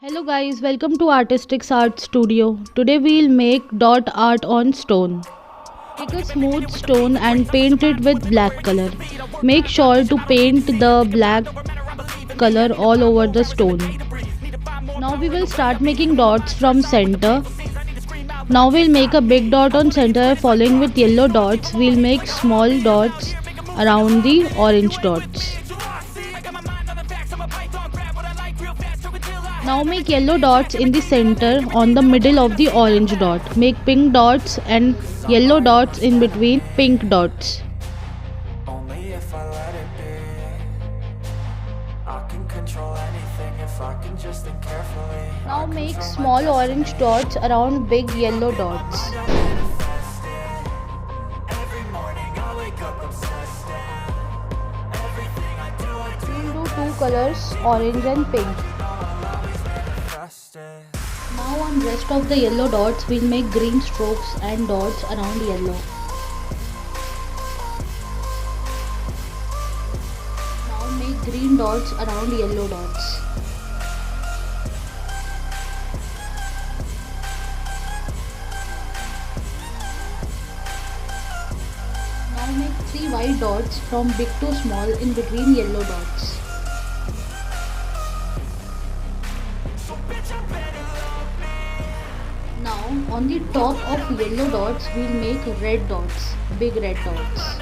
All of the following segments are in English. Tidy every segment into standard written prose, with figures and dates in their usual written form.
Hello guys, welcome to Artistics Art Studio. Today we'll make dot art on stone. Take a smooth stone and paint it with black color. Make sure to paint the black color all over the stone. Now we will start making dots from center. Now we'll make a big dot on center following with yellow dots. We'll make small dots around the orange dots. Now make yellow dots in the center on the middle of the orange dot. Make pink dots and yellow dots in between pink dots. Only if I let it be. I can control anything if I can just think carefully. Now make small orange dots around big yellow dots. Every morning I wake up obsessed. Everything I do We'll do two colors, orange and pink. Now on rest of the yellow dots, we'll make green strokes and dots around yellow. Now make green dots around yellow dots. Now make three white dots from big to small in between yellow dots. Now on the top of yellow dots we'll make red dots, big red dots.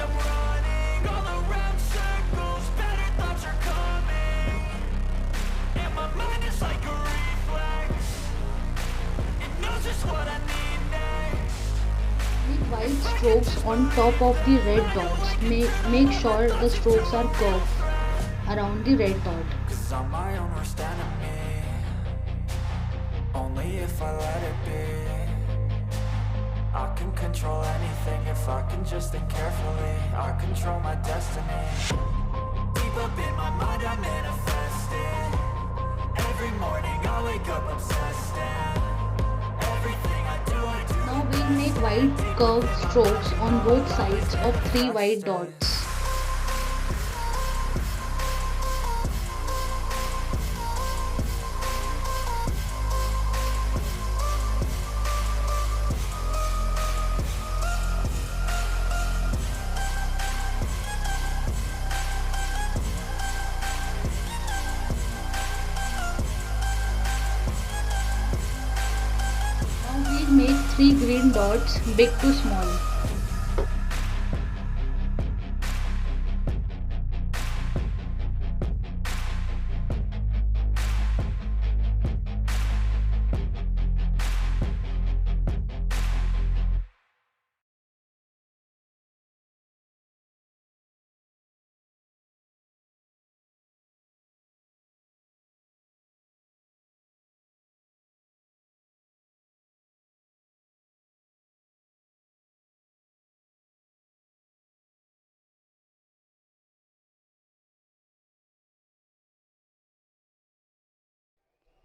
Make white strokes on top of the red dots. Make sure the strokes are curved around the red dot. Cause I'm my own worst enemy. Only if I let it be. I can control anything if I can just think carefully. I control my destiny. Deep up in my mind I manifest it. Every morning I wake up obsessed. Everything I do Now we'll make white curved strokes on both sides of three white dots. Make three green dots, big to small.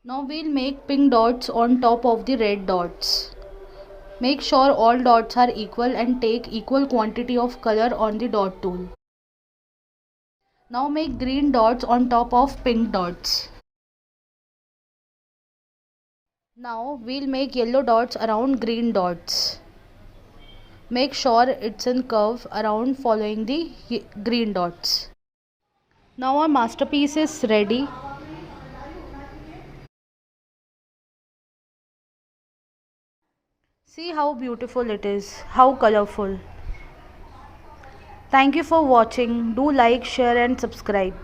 Now we'll make pink dots on top of the red dots. Make sure all dots are equal and take equal quantity of color on the dot tool. Now make green dots on top of pink dots. Now we'll make yellow dots around green dots. Make sure it's in curve around following the green dots. Now our masterpiece is ready. See how beautiful it is, how colorful. Thank you for watching. Do like, share and subscribe.